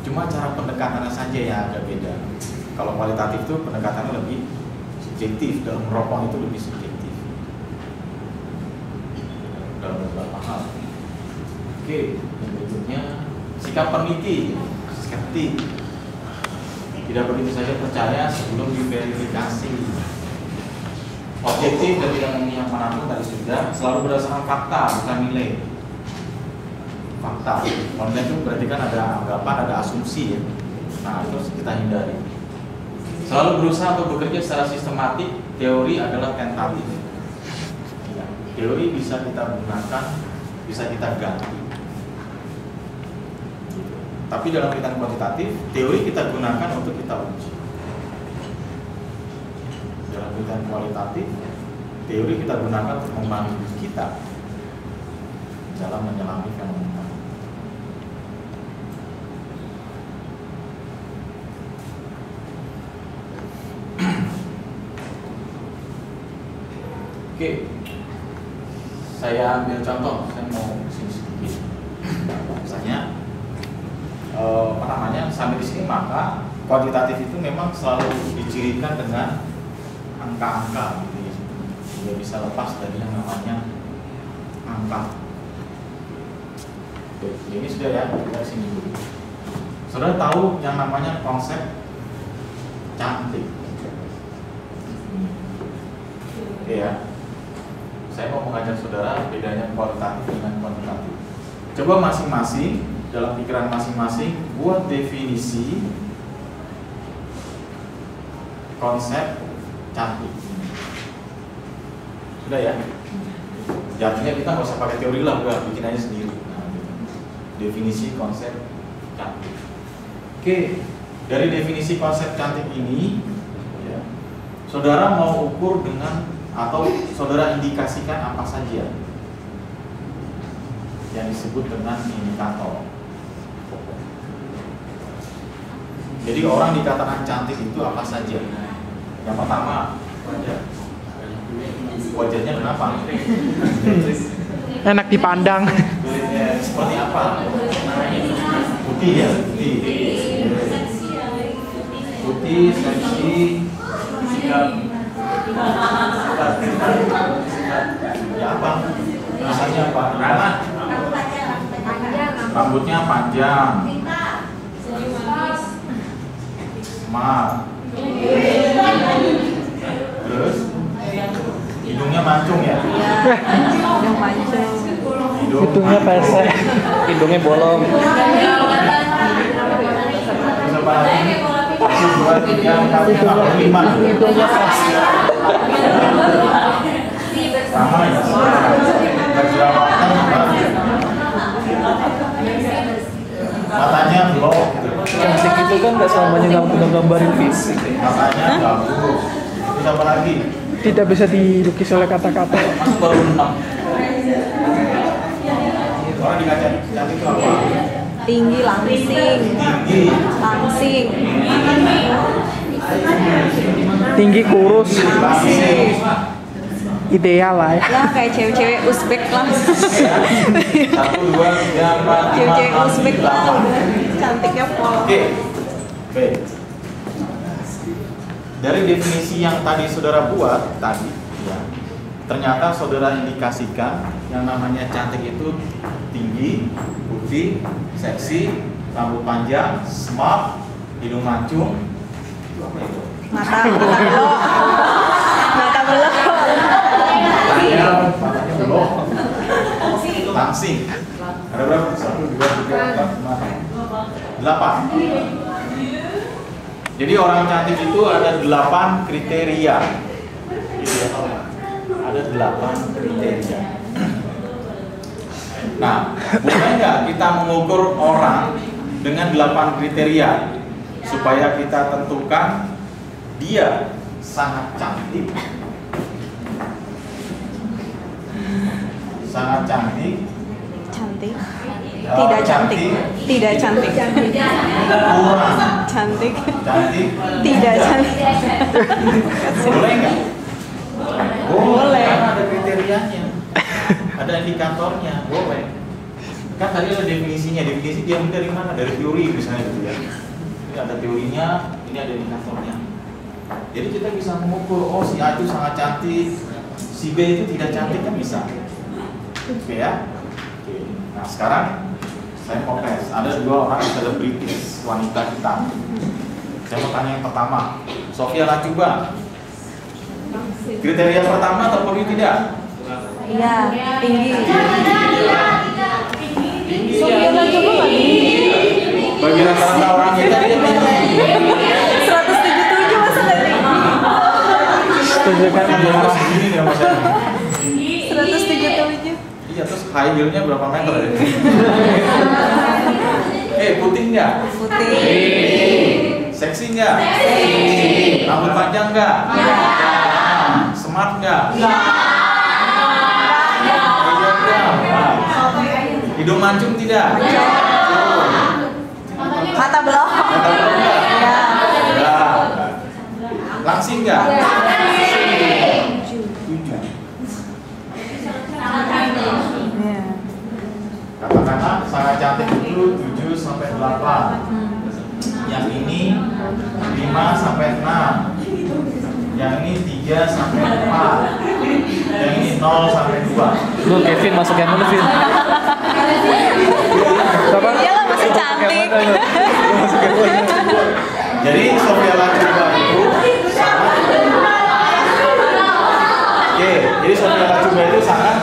Cuma cara pendekatannya saja yang agak beda. Kalau kualitatif itu pendekatannya lebih subjektif, dalam meropong itu lebih subjektif dalam beberapa hal. Oke, yang berikutnya sikap peneliti, skeptik. Tidak begitu saja percaya sebelum diverifikasi. Objektif dan tidak memihak manapun tadi sudah, selalu berdasarkan fakta, bukan nilai. Fakta. Konten itu berarti kan ada anggapan, ada asumsi ya. Nah itu kita hindari. Selalu berusaha untuk bekerja secara sistematik. Teori adalah tentatif. Ya, teori bisa kita gunakan, bisa kita ganti. Tapi dalam penelitian kuantitatif, teori kita gunakan untuk kita uji. Dalam penelitian kualitatif, teori kita gunakan untuk membantu kita dalam menyelami fenomena. Oke, saya ambil contoh. Saya mau sini sedikit. Misalnya, sampai di sini maka kuantitatif itu memang selalu dicirikan dengan angka-angka, gitu ya. Tidak bisa lepas dari yang namanya angka. Oke, ini sudah ya, dari sini dulu. Saudara tahu yang namanya konsep cantik. Oke ya. Saya mau mengajak saudara bedanya kualitatif dengan kuantitatif. Coba masing-masing dalam pikiran masing-masing buat definisi konsep cantik. Sudah ya? Artinya kita nggak usah pakai teori lah, udah bikin aja sendiri. Nah, definisi konsep cantik. Oke, dari definisi konsep cantik ini, ya, saudara mau ukur dengan atau saudara indikasikan apa saja yang disebut dengan indikator. Jadi orang dikatakan cantik itu apa saja? Yang pertama, wajah. Wajahnya kenapa? Enak dipandang. Kulitnya seperti apa? Putih ya, putih. Putih, seksi, sikap. Ya apa? Rasanya apa? Rambutnya panjang. Smart. Terus hidungnya mancung ya? Iya, yang mancung. Hidungnya pesek. Hidungnya bolong. Terus apa lagi? 1, 2, 3, 4, 5. Hidungnya pas. Sama ya? Berjerawatan apa? Matanya blok. Cantik itu kan nggak selamanya gambarin fisik. Matanya bagus. Terus apa lagi? Tidak bisa dilukis oleh kata-kata. Mas baru 6. Orang dikatakan cantik itu apa? Tinggi, langsing. Tinggi. Langsing. Tinggi, kurus, Langsing. ideal lah ya. Ya kayak cewek-cewek Uzbek lah. 1, 2, 3, 4, 5, Cewek-cewek 6, Uzbek 7, lah. 8. Cantiknya pol. Oke. Baik. Dari definisi yang tadi saudara buat tadi, ya, ternyata saudara indikasikan yang namanya cantik itu tinggi, putih, seksi, rambut panjang, smart, hidung mancung, itu apa itu? Mata belok. Mata belok. Matanya belok, langsing. Ada berapa? 1, 2, 3, 4, 5, 8. Jadi orang cantik itu ada 8 kriteria. Ada 8 kriteria. Nah, boleh nggak kita mengukur orang dengan 8 kriteria supaya kita tentukan dia sangat cantik, sangat cantik, Cantik. Tidak cantik. Tidak cantik. kurang Cantik. cantik, Tidak cantik. boleh nggak? Boleh. Karena ada kriterianya, ada indikatornya, boleh. Kan tadi ada definisinya, definisi dia dari mana? Dari teori misalnya gitu ya. Ini ada teorinya, ini ada indikatornya. Jadi kita bisa mengukur, oh si A itu sangat cantik, si B itu tidak cantik kan bisa. Oke ya. Oke. Nah sekarang saya mau tes. Ada 2 orang selebritis wanita kita. Saya mau tanya yang pertama, Sofia Lajuba. Kriteria pertama terpenuhi tidak? Iya, tinggi. Tinggi. Sofia Lajuba nggak tinggi. Bagi rata-rata orang kita dia tinggi. 177 masa nggak tinggi? Setuju kan? Dia segini nih sama saya. 177. Iya, terus high heel-nya berapa meter ya? Putih nggak? Putih. Seksi nggak? Rambut panjang nggak? Smart nggak? Hidung mancung tidak? Mata belok. Mata belok nggak? Ya. Nggak. Langsing nggak? 7. Iya. Katakanlah sangat cantik itu 7 sampai 8. Yang ini 5 sampai 6. Yang ini 3 sampai 4. Yang ini 0 sampai 2. Lu Kevin masuk yang mana, Vin? Apa? Iyalah masih cantik. Jadi Sophia Latjuba itu sangat Oke, jadi Sophia Latjuba itu sangat.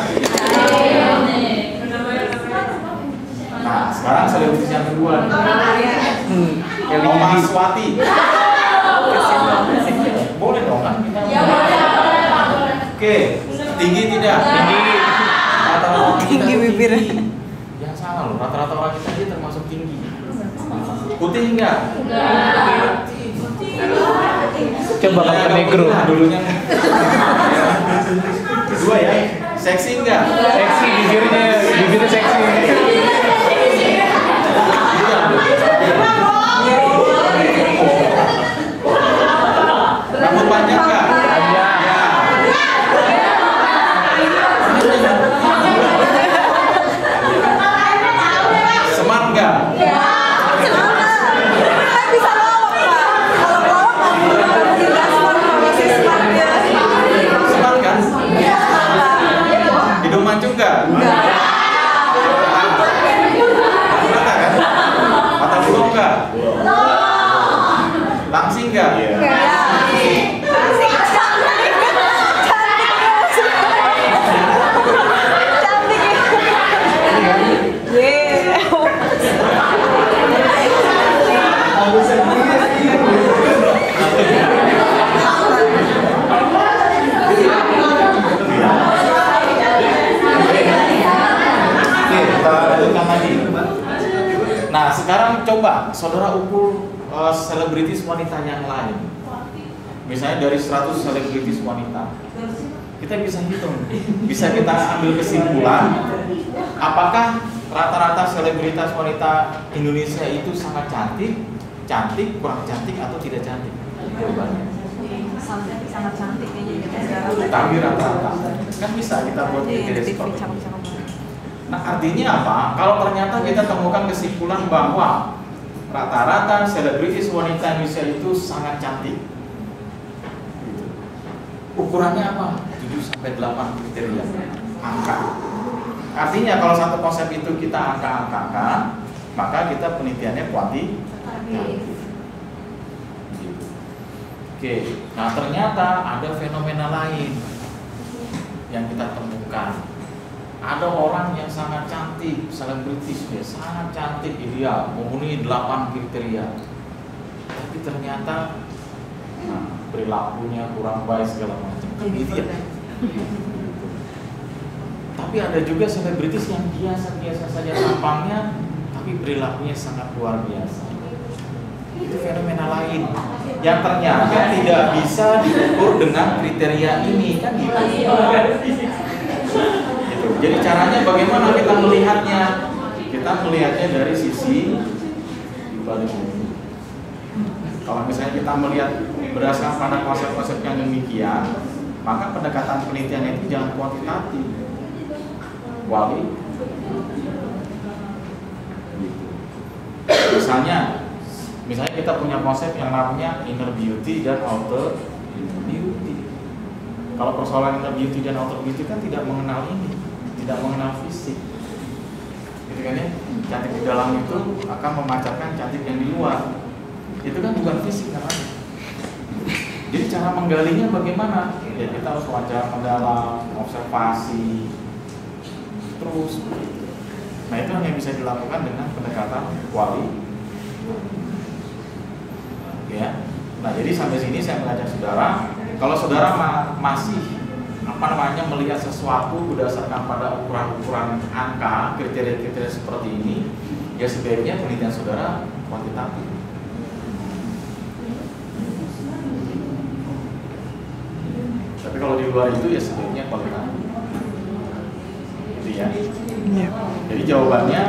Nah, sekarang selebritis yang kedua nih. Oma Swati. Boleh dong kan? Oke, tinggi tidak? Tinggi. Rata-rata orang kita Tinggi itu bibir. tinggi. Yang salah loh, rata-rata orang kita ini termasuk tinggi. Putih enggak? Coba kamu ke negro. Nah, dulunya. Kedua ya, seksi enggak? Seksi bibirnya seksi. Rambut panjang enggak? Smart enggak? Smart kan? Hidung mancung enggak? Mata kan? Mata burung enggak? Langsing enggak? Oke, kita lanjutkan lagi. Nah, sekarang coba saudara ukur selebritis wanita yang lain. Misalnya dari 100 selebritis wanita, kita bisa hitung, bisa kita ambil kesimpulan apakah rata-rata selebritas wanita Indonesia itu sangat cantik, kurang cantik, atau tidak cantik? Jawabannya Sangat cantik kayaknya gitu sekarang. tapi rata-rata kan bisa kita buat Iya, kriteria TV seperti itu. cakep-cakep banget. Nah, artinya apa? Kalau ternyata kita temukan kesimpulan bahwa rata-rata selebritis wanita Indonesia itu sangat cantik. Gitu. Ukurannya apa? 7-8 kriteria angka. Artinya kalau satu konsep itu kita angka-angkakan, maka kita penelitiannya kuantitatif. Gitu. Oke, nah ternyata ada fenomena lain yang kita temukan. Ada orang yang sangat cantik, selebritis dia sangat cantik, ideal, memenuhi 8 kriteria. Tapi ternyata perilakunya kurang baik segala macam. Kan gitu ya. Tapi ada juga selebritis yang biasa-biasa saja tampangnya, tapi perilakunya sangat luar biasa. Itu fenomena lain yang ternyata tidak bisa diukur dengan kriteria ini, kan gitu. Jadi caranya bagaimana kita melihatnya? Kita melihatnya dari sisi dibalik ini. Kalau misalnya kita melihat berdasarkan pada konsep-konsep yang demikian, maka pendekatan penelitian itu jangan kuantitatif, kualitatif. Misalnya kita punya konsep yang namanya inner beauty dan outer beauty. Kalau persoalan inner beauty dan outer beauty kan tidak mengenal ini, tidak mengenal fisik, gitu kan ya? Cantik di dalam itu akan memancarkan cantik yang di luar. Itu kan bukan fisik namanya. Jadi cara menggalinya bagaimana? Ya kita harus wawancara mendalam, observasi, terus. Nah itu hanya bisa dilakukan dengan pendekatan kualitatif. Ya. Nah jadi sampai sini saya mengajak saudara, kalau saudara masih melihat sesuatu berdasarkan pada ukuran-ukuran angka, kriteria-kriteria seperti ini, ya sebaiknya penelitian saudara kuantitatif. Tapi kalau di luar itu ya sebaiknya kualitatif. Gitu ya. Jadi jawabannya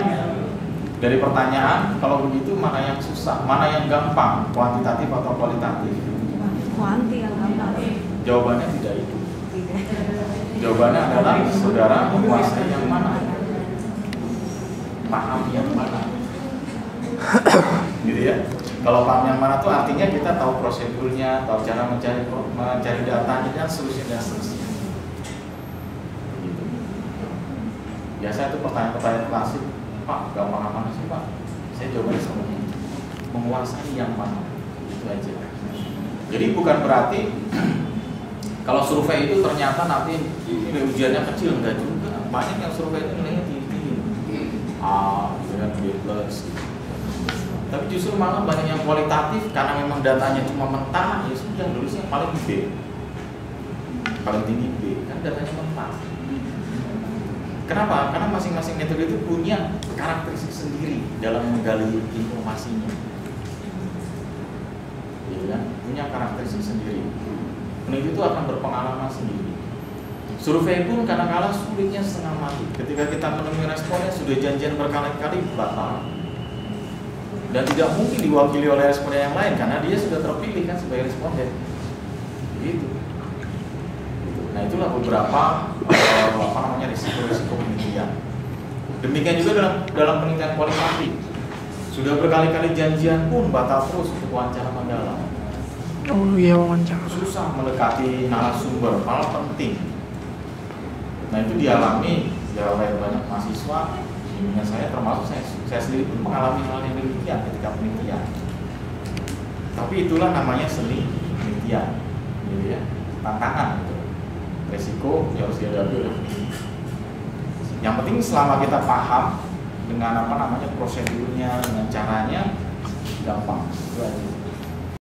dari pertanyaan, kalau begitu mana yang susah, mana yang gampang, kuantitatif atau kualitatif? Kuanti yang gampang. Jawabannya tidak itu. Jawabannya adalah saudara menguasai yang mana, paham yang mana, gitu ya. Kalau paham yang mana tuh artinya kita tahu prosedurnya, tahu cara mencari datanya dan seterusnya. Gitu. Biasa itu pertanyaan-pertanyaan klasik. Pak, gampang apa sih Pak? Saya coba semuanya, menguasai yang mana, itu aja. Jadi bukan berarti kalau survei itu ternyata nanti nilai ujiannya kecil, enggak juga. Banyak yang survei itu nilainya tinggi, A, dengan B+. Tapi justru malah banyak yang kualitatif karena memang datanya cuma mentah, ya sudah tulisnya paling B, paling tinggi B, kan datanya mentah. Kenapa? Karena masing-masing metode itu punya karakteristik sendiri dalam menggali informasinya, ya kan? Punya karakteristik sendiri. Peneliti itu akan berpengalaman sendiri. Survei pun kadang-kala sulitnya setengah mati. Ketika kita menemui responnya sudah janjian berkali-kali batal, dan tidak mungkin diwakili oleh responden yang lain karena dia sudah terpilih kan sebagai responden. Gitu. Nah itulah beberapa risiko-risiko penelitian. Demikian juga dalam penelitian kualitatif. Sudah berkali-kali janjian pun batal terus untuk wawancara mendalam. Oh iya, wawancara. Susah mendekati narasumber, malah penting. Nah itu dialami ya oleh banyak mahasiswa. Dengan saya termasuk saya sendiri pun mengalami hal yang demikian ketika penelitian. Tapi itulah namanya seni penelitian, gitu ya, tantangan gitu. Resiko yang harus dihadapi oleh peneliti. Yang penting selama kita paham dengan prosedurnya, dengan caranya, gampang itu aja.